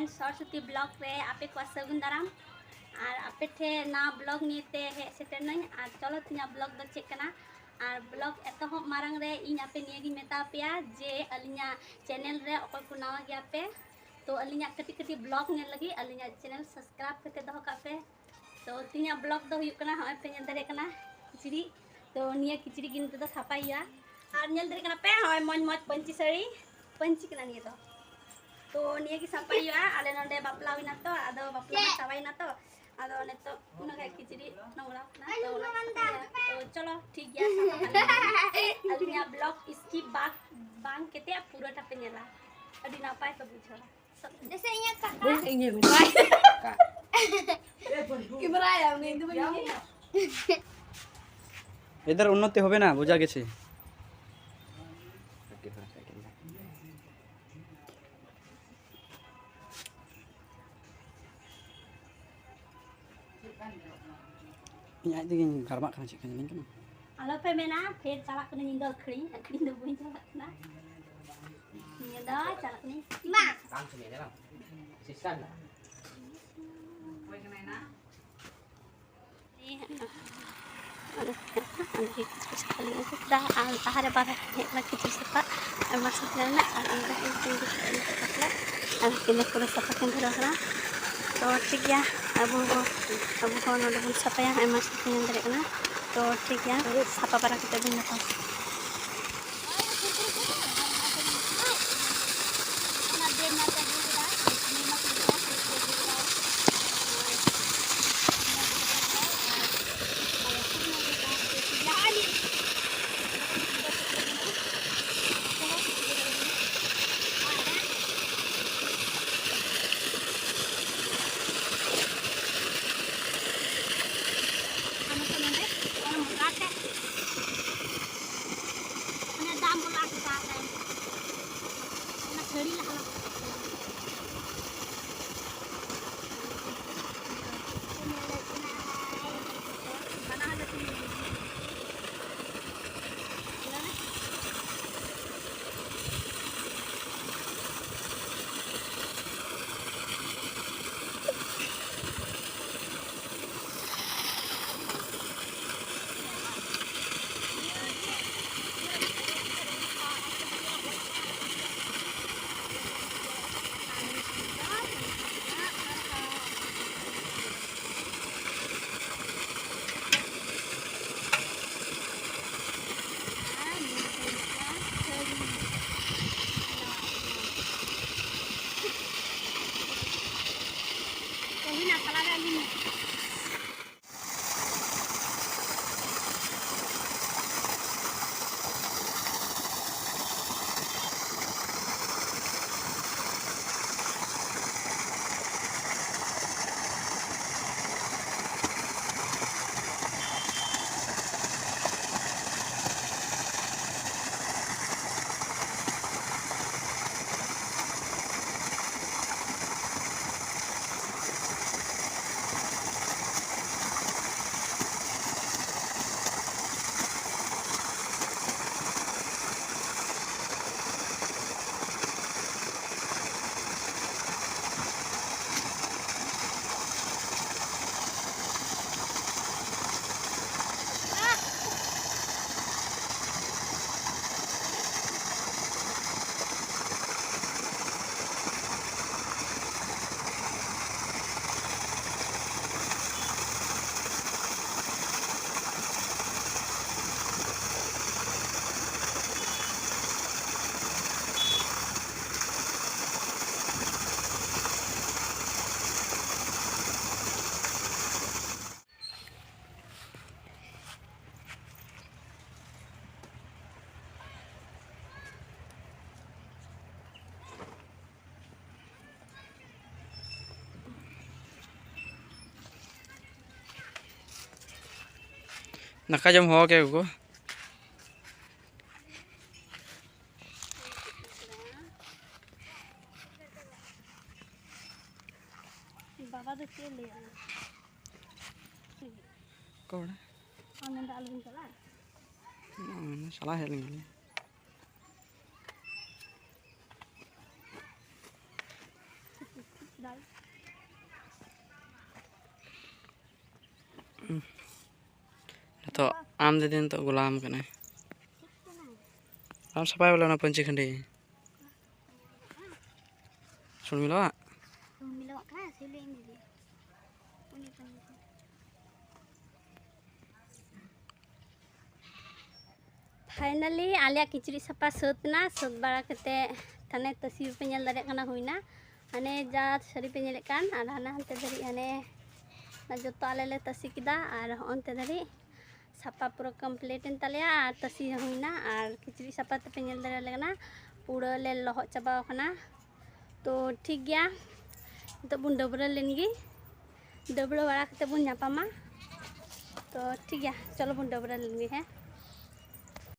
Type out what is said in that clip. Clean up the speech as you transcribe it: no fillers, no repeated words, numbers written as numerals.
Friend Saraswati blog रे आपे को सगुन दाराम और आपे ठे ना ब्लॉग निते हे सेटरनई और चलो तिना ब्लॉग द चेक कना और ब्लॉग एतो मारंग रे इन आपे नियगी मेता पेया जे अलिया चैनल रे अकोय को नवा गया पे तो अलिया कटी कटी ब्लॉग ने लगी अलिया चैनल सब्सक्राइब करके दो का पे तो तिना ब्लॉग दो हुयु कना होय पे नेल दरे कना किचड़ी तो निया किचड़ी गिन तो सापाइया और नेल दरे कना पे होय मज मज पंची साड़ी पंची कना निया तो निया की सापाइया आले नंदे बापला हुइना तो आदो बापला चाबाइना तो आदो ने तो उनगा किचड़ी नंगरा ना तो चलो ठीक गया सापा अलिया ब्लॉग इसकी बांग केते पूरा टापे नेला अडी नापाय को बुझो जैसे इया का इया का कैमरा है हमने इधर इधर उन्नति होबे ना बुझा गेছে ᱤᱧ ᱟᱡ ᱛᱮᱜᱮᱧ ᱜᱟᱨᱢᱟᱜ ᱠᱟᱱᱟ ᱪᱮᱫ ᱠᱟᱧ ᱞᱟᱹᱭ ᱠᱟᱱᱟ ᱟᱞᱚ ᱯᱮ ᱢᱮᱱᱟ ᱯᱷᱮᱨ ᱪᱟᱞᱟᱜ ᱠᱟᱱᱟ ᱧᱤᱫᱟᱹ ᱟᱹᱠᱷᱨᱤᱧ ᱫᱚ ᱵᱟᱹᱧ ᱪᱟᱞᱟᱜ ᱠᱟᱱᱟ ᱧᱤᱫᱟᱹ ᱪᱟᱞᱟᱜ ᱠᱟᱹᱱᱟᱹᱧ ᱢᱟ ᱵᱟᱝ ᱥᱩᱱᱤ ᱫᱟ सिस्टम कोई कने ना ये आहार बार लगी सफा मसना पूरा सफा के धरना तो ठीक गया अब नोट सफाया दे तो ठीक गया सफा बारा के दिन दाका जम हो के गो बाबा तो चल ले कौन आनंद आलू चला ना सलाह है लेंगे दाल तो आम दे दिन तो गुलाम कने आम सफाई वाला ना पंची खंडी सुन मिलो तो मिलो का सिले इंदी उनी kan फाइनली आलिया किचड़ी सफा सतना सद बाड़ा कते थाने तसी पे नेल दारे कना हुइना हाने जा सरी पे नेले कान आर हाना हनते धरी हाने जतो आले ले तसी किदा आर हनते धरी सफा पूरा कंप्लीट इन तालिया आर तसी हुइना आर किचड़ी सफा ते पे नेल दारे लेना पूरा ले लहो चाबा खना तो ठीक गया तो बुन डबरा लेनगी डबरा वाला कते बुन नापामा तो ठीक गया चलो बुन डबरा लेनगी है।